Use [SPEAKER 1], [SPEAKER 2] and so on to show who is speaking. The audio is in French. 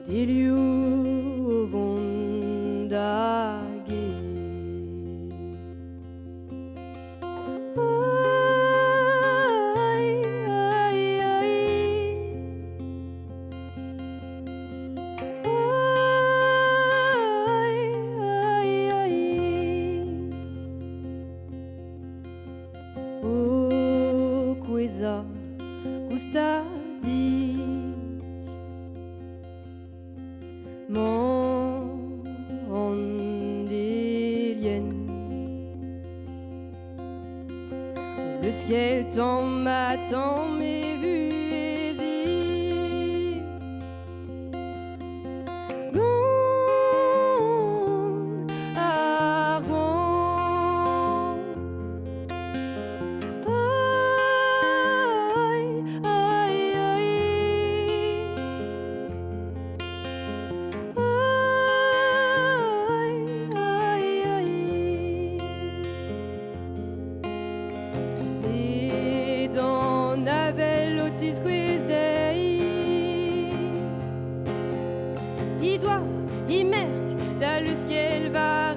[SPEAKER 1] Delio vondage ai, ai, ai. Ai, ai, ai. Oh, coisa custa Mondélien. Le ciel t'en m'attend mes vues hésitent. Gone, ah, gone. Aïe, aïe, aïe. Aïe, aïe, aïe. Et dans Navel Otis Quiz Day, il doit, il merque, dans le ciel va